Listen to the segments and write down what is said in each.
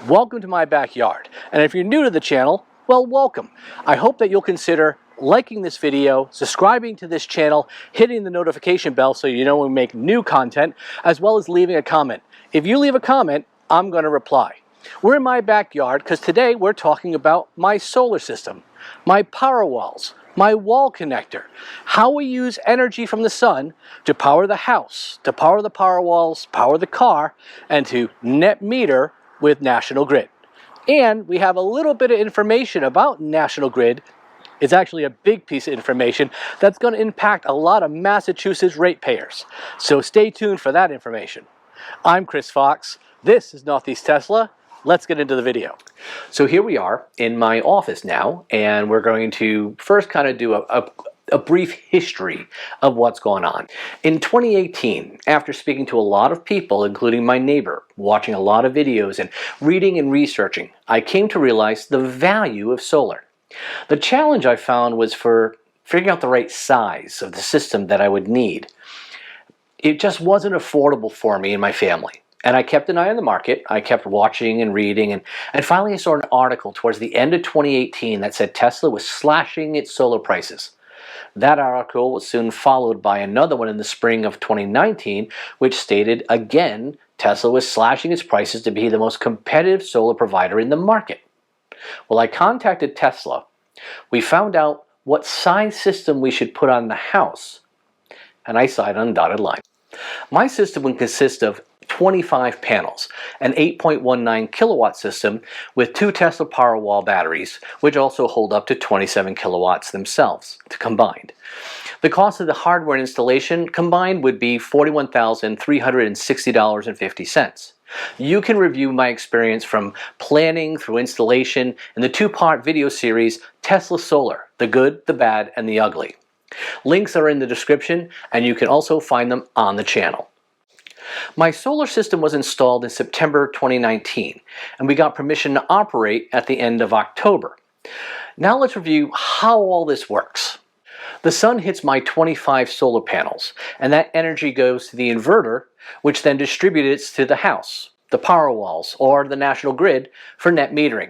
Welcome to my backyard, and if you're new to the channel, well, welcome. I hope that you'll consider liking this video, subscribing to this channel, hitting the notification bell so you know when we make new content, as well as leaving a comment. If you leave a comment, I'm going to reply. We're in my backyard because today we're talking about my solar system, my power walls, my wall connector, how we use energy from the sun to power the house, to power the power walls, power the car, and to net meter with National Grid. And we have a little bit of information about National Grid. It's actually a big piece of information that's going to impact a lot of Massachusetts ratepayers. So stay tuned for that information. I'm Chris Fox. This is Northeast Tesla. Let's get into the video. So here we are in my office now, and we're going to first kind of do a brief history of what's going on. In 2018, after speaking to a lot of people, including my neighbor, watching a lot of videos and reading and researching, I came to realize the value of solar. The challenge I found was for figuring out the right size of the system that I would need. It just wasn't affordable for me and my family. And I kept an eye on the market. I kept watching and reading, and finally I saw an article towards the end of 2018 that said Tesla was slashing its solar prices. That article was soon followed by another one in the spring of 2019, which stated again Tesla was slashing its prices to be the most competitive solar provider in the market. Well, I contacted Tesla. We found out what size system we should put on the house, and I signed on the dotted line. My system would consist of 25 panels, an 8.19 kilowatt system with 2 Tesla Powerwall batteries, which also hold up to 27 kilowatts themselves combined. The cost of the hardware and installation combined would be $41,360.50. You can review my experience from planning through installation in the 2-part video series Tesla Solar, the good, the bad, and the ugly. Links are in the description, and you can also find them on the channel. My solar system was installed in September 2019, and we got permission to operate at the end of October. Now let's review how all this works. The sun hits my 25 solar panels, and that energy goes to the inverter, which then distributes it to the house, the power walls, or the National Grid for net metering.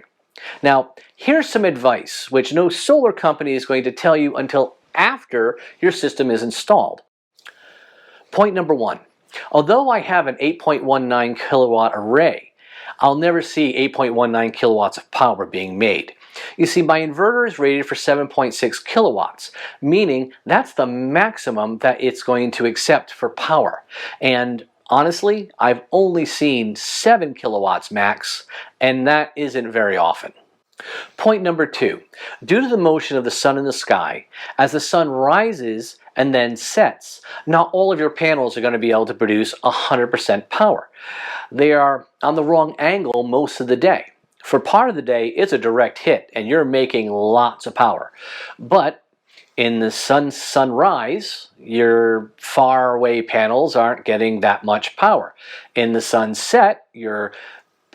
Now, here's some advice which no solar company is going to tell you until after your system is installed. Point number 1. Although I have an 8.19 kilowatt array, I'll never see 8.19 kilowatts of power being made. You see, my inverter is rated for 7.6 kilowatts, meaning that's the maximum that it's going to accept for power. And honestly, I've only seen 7 kilowatts max, and that isn't very often. Point number 2. Due to the motion of the sun in the sky, as the sun rises and then sets, not all of your panels are going to be able to produce 100% power. They are on the wrong angle most of the day. For part of the day, it's a direct hit, and you're making lots of power. But in the sunrise, your far away panels aren't getting that much power. In the sunset, your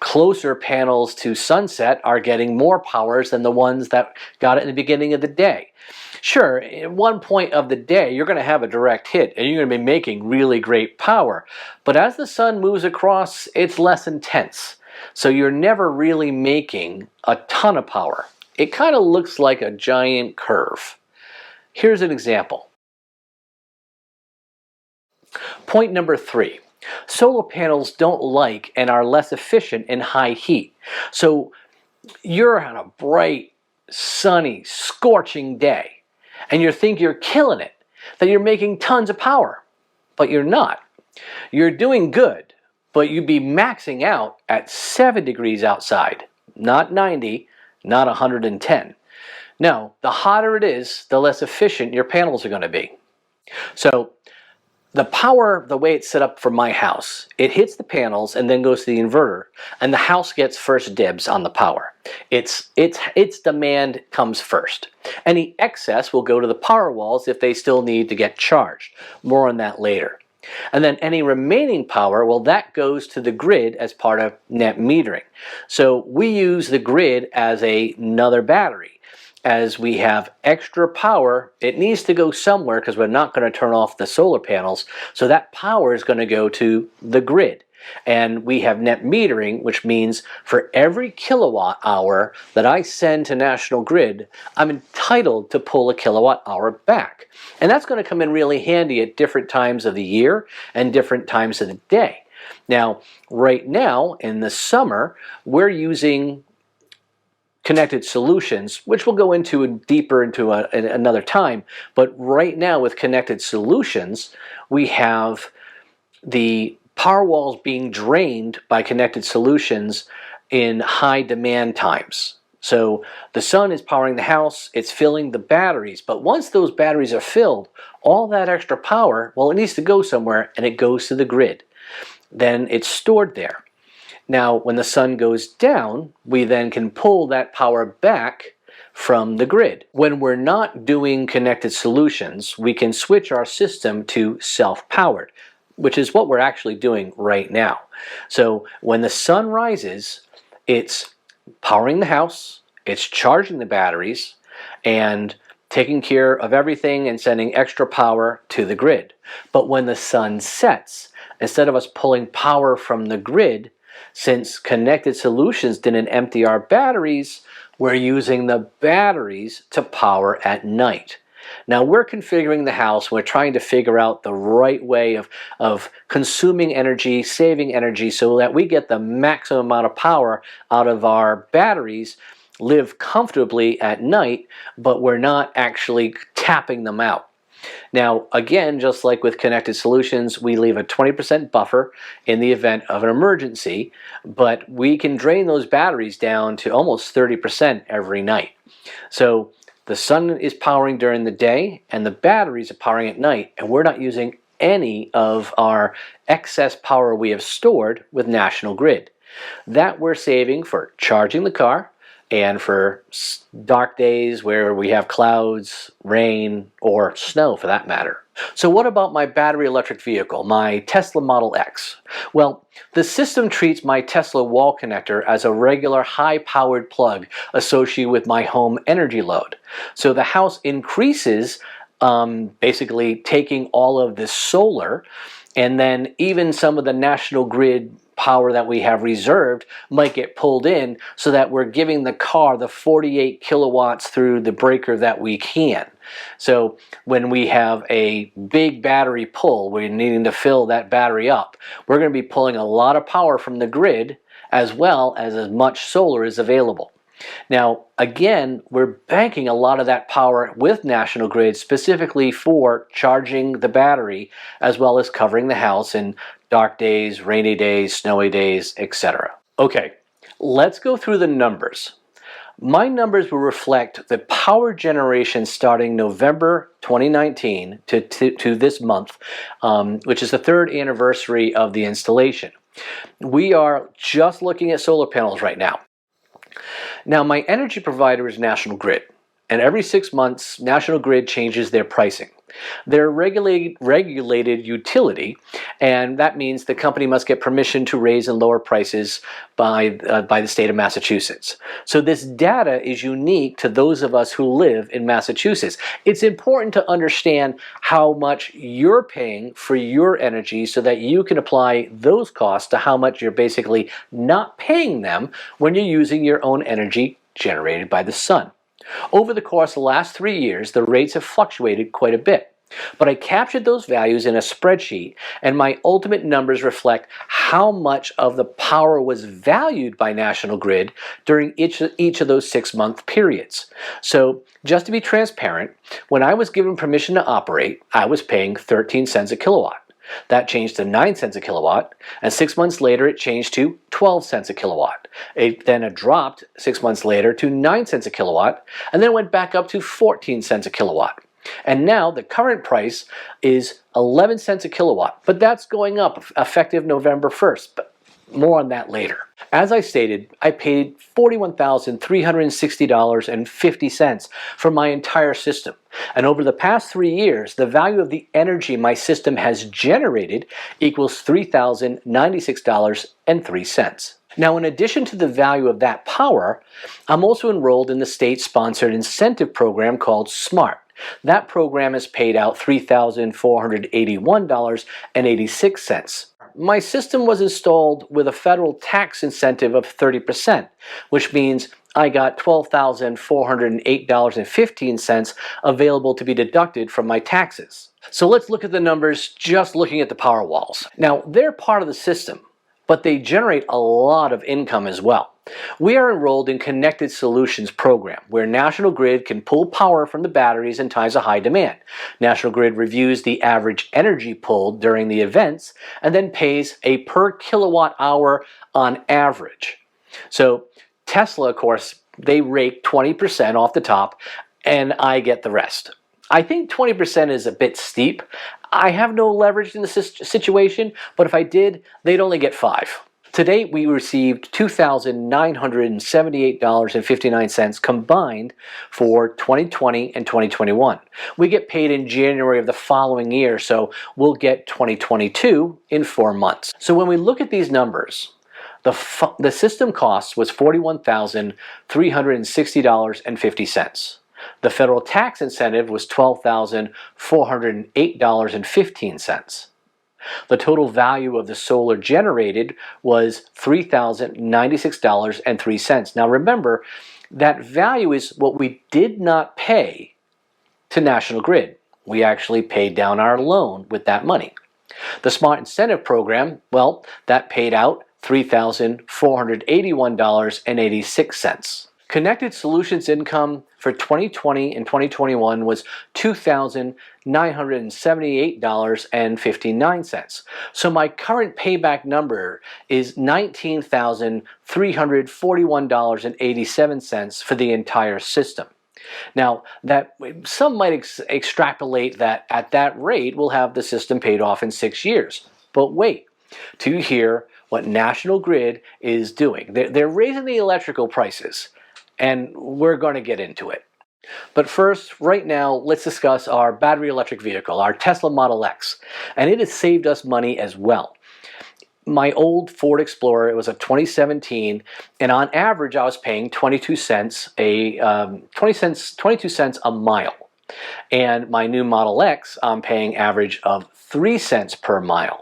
closer panels to sunset are getting more powers than the ones that got it in the beginning of the day. Sure, at one point of the day, you're going to have a direct hit and you're going to be making really great power. But as the sun moves across, it's less intense. So you're never really making a ton of power. It kind of looks like a giant curve. Here's an example. Point number 3. Solar panels don't like and are less efficient in high heat. So you're on a bright, sunny, scorching day, and you think you're killing it, that you're making tons of power, but you're not. You're doing good, but you'd be maxing out at 7 degrees outside, not 90, not 110. No, the hotter it is, the less efficient your panels are going to be. So the power, the way it's set up for my house, it hits the panels and then goes to the inverter, and the house gets first dibs on the power. Its demand comes first. Any excess will go to the power walls if they still need to get charged. More on that later. And then any remaining power, well, that goes to the grid as part of net metering. So we use the grid as another battery. As we have extra power, it needs to go somewhere because we're not going to turn off the solar panels. So that power is going to go to the grid. And we have net metering, which means for every kilowatt hour that I send to National Grid, I'm entitled to pull a kilowatt hour back. And that's going to come in really handy at different times of the year and different times of the day. Now, right now in the summer, we're using connected solutions, which we'll go into deeper into another time. But right now with connected solutions, we have the power walls being drained by connected solutions in high demand times. So the sun is powering the house, it's filling the batteries, but once those batteries are filled, all that extra power, well, it needs to go somewhere, and it goes to the grid. Then it's stored there. Now, when the sun goes down, we then can pull that power back from the grid. When we're not doing connected solutions, we can switch our system to self-powered, which is what we're actually doing right now. So when the sun rises, it's powering the house, it's charging the batteries, and taking care of everything and sending extra power to the grid. But when the sun sets, instead of us pulling power from the grid, since connected solutions didn't empty our batteries, we're using the batteries to power at night. Now we're configuring the house, we're trying to figure out the right way of consuming energy, saving energy, so that we get the maximum amount of power out of our batteries, live comfortably at night, but we're not actually tapping them out. Now, again, just like with connected solutions, we leave a 20% buffer in the event of an emergency, but we can drain those batteries down to almost 30% every night. So the sun is powering during the day, and the batteries are powering at night, and we're not using any of our excess power we have stored with National Grid. That we're saving for charging the car, and for dark days where we have clouds, rain, or snow for that matter. So what about my battery electric vehicle, my Tesla Model X? Well, the system treats my Tesla wall connector as a regular high-powered plug associated with my home energy load. So the house increases, basically taking all of this solar, and then even some of the National Grid power that we have reserved might get pulled in, so that we're giving the car the 48 kilowatts through the breaker that we can. So when we have a big battery pull, we're needing to fill that battery up, we're going to be pulling a lot of power from the grid as well as much solar is available. Now, again, we're banking a lot of that power with National Grid specifically for charging the battery as well as covering the house in dark days, rainy days, snowy days, etc. Okay, let's go through the numbers. My numbers will reflect the power generation starting November 2019 to this month, which is the 3rd anniversary of the installation. We are just looking at solar panels right now. Now, my energy provider is National Grid, and every 6 months, National Grid changes their pricing. They're a regulated utility, and that means the company must get permission to raise and lower prices by the state of Massachusetts. So this data is unique to those of us who live in Massachusetts. It's important to understand how much you're paying for your energy so that you can apply those costs to how much you're basically not paying them when you're using your own energy generated by the sun. Over the course of the last 3 years, the rates have fluctuated quite a bit. But I captured those values in a spreadsheet, and my ultimate numbers reflect how much of the power was valued by National Grid during each of those 6-month periods. So just to be transparent, when I was given permission to operate, I was paying 13 cents a kilowatt. That changed to 9 cents a kilowatt, and 6 months later it changed to 12 cents a kilowatt. Then it dropped 6 months later to 9 cents a kilowatt, and then went back up to 14 cents a kilowatt. And now the current price is 11 cents a kilowatt, but that's going up effective November 1st, but more on that later. As I stated, I paid $41,360.50 for my entire system. And over the past 3 years, the value of the energy my system has generated equals $3,096.03. Now, in addition to the value of that power, I'm also enrolled in the state-sponsored incentive program called SMART. That program has paid out $3,481.86. my system was installed with a federal tax incentive of 30%, which means I got $12,408.15 available to be deducted from my taxes. So let's look at the numbers just looking at the Powerwalls. Now, they're part of the system, but they generate a lot of income as well. We are enrolled in Connected Solutions program, where National Grid can pull power from the batteries in times of high demand. National Grid reviews the average energy pulled during the events and then pays a per kilowatt hour on average. So Tesla, of course, they rake 20% off the top, and I get the rest. I think 20% is a bit steep. I have no leverage in the situation, but if I did, they'd only get 5. To date, we received $2,978.59 combined for 2020 and 2021. We get paid in January of the following year, so we'll get 2022 in 4 months. So when we look at these numbers, the system cost was $41,360.50. The federal tax incentive was $12,408.15. The total value of the solar generated was $3,096.03. Now remember, that value is what we did not pay to National Grid. We actually paid down our loan with that money. The Smart Incentive Program, well, that paid out $3,481.86. Connected Solutions income for 2020 and 2021 was $2,978.59. So my current payback number is $19,341.87 for the entire system. Now, that some might extrapolate that at that rate we'll have the system paid off in 6 years. But wait, till you hear what National Grid is doing. They're raising the electrical prices, and we're going to get into it. But first, right now, let's discuss our battery electric vehicle, our Tesla Model X. And it has saved us money as well. My old Ford Explorer, it was a 2017, and on average I was paying 22 cents a mile. And my new Model X, I'm paying average of 3 cents per mile.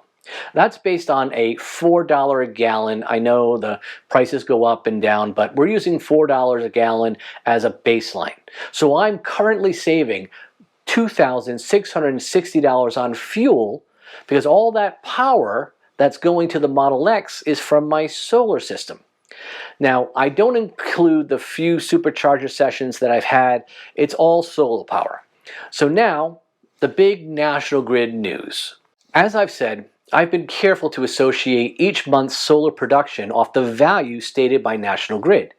That's based on a $4 a gallon. I know the prices go up and down, but we're using $4 a gallon as a baseline. So I'm currently saving $2,660 on fuel because all that power that's going to the Model X is from my solar system. Now, I don't include the few supercharger sessions that I've had. It's all solar power. So now, the big National Grid news. As I've said, I've been careful to associate each month's solar production off the value stated by National Grid.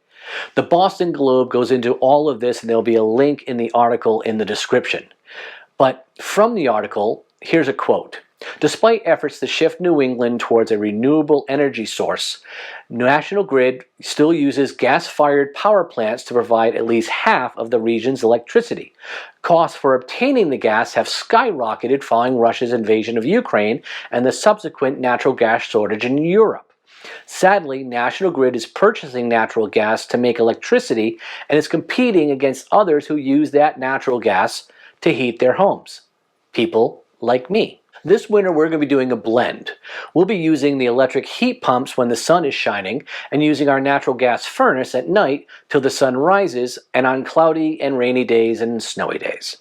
The Boston Globe goes into all of this, and there'll be a link in the article in the description. But from the article, here's a quote. Despite efforts to shift New England towards a renewable energy source, National Grid still uses gas-fired power plants to provide at least half of the region's electricity. Costs for obtaining the gas have skyrocketed following Russia's invasion of Ukraine and the subsequent natural gas shortage in Europe. Sadly, National Grid is purchasing natural gas to make electricity and is competing against others who use that natural gas to heat their homes. People like me. This winter we're going to be doing a blend. We'll be using the electric heat pumps when the sun is shining and using our natural gas furnace at night till the sun rises and on cloudy and rainy days and snowy days.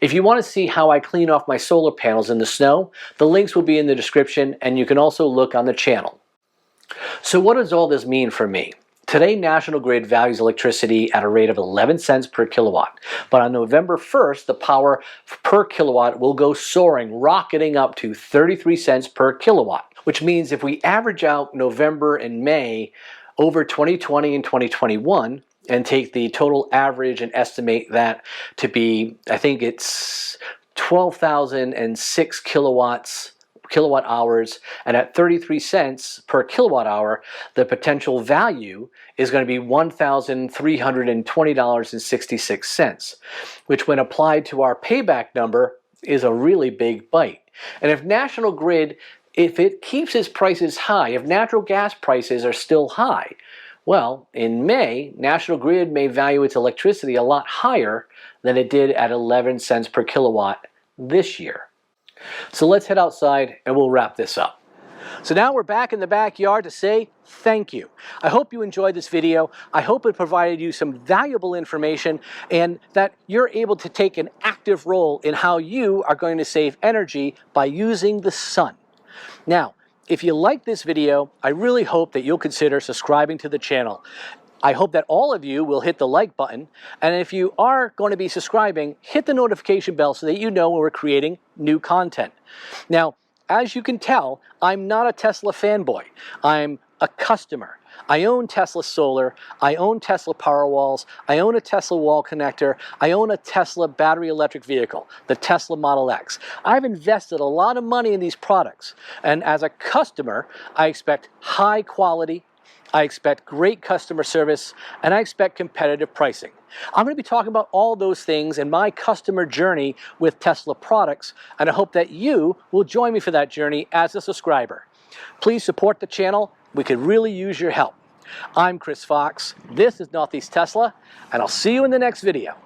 If you want to see how I clean off my solar panels in the snow, the links will be in the description, and you can also look on the channel. So what does all this mean for me? Today, National Grid values electricity at a rate of 11 cents per kilowatt. But on November 1st, the power per kilowatt will go soaring, rocketing up to 33 cents per kilowatt. Which means if we average out November and May over 2020 and 2021, and take the total average and estimate that to be, I think it's 12,006 kilowatt hours, and at 33 cents per kilowatt hour, the potential value is going to be $1,320.66, which when applied to our payback number is a really big bite. And if National Grid, if it keeps its prices high, if natural gas prices are still high, well, in May, National Grid may value its electricity a lot higher than it did at 11 cents per kilowatt this year. So let's head outside and we'll wrap this up. So now we're back in the backyard to say thank you. I hope you enjoyed this video. I hope it provided you some valuable information and that you're able to take an active role in how you are going to save energy by using the sun. Now, if you like this video, I really hope that you'll consider subscribing to the channel. I hope that all of you will hit the like button, and if you are going to be subscribing, hit the notification bell so that you know when we're creating new content. Now, as you can tell, I'm not a Tesla fanboy. I'm a customer. I own Tesla Solar, I own Tesla Powerwalls, I own a Tesla wall connector, I own a Tesla battery electric vehicle, the Tesla Model X. I've invested a lot of money in these products, and as a customer, I expect high quality, I expect great customer service, and I expect competitive pricing. I'm going to be talking about all those things in my customer journey with Tesla products, and I hope that you will join me for that journey as a subscriber. Please support the channel. We could really use your help. I'm Chris Fox. This is Northeast Tesla, and I'll see you in the next video.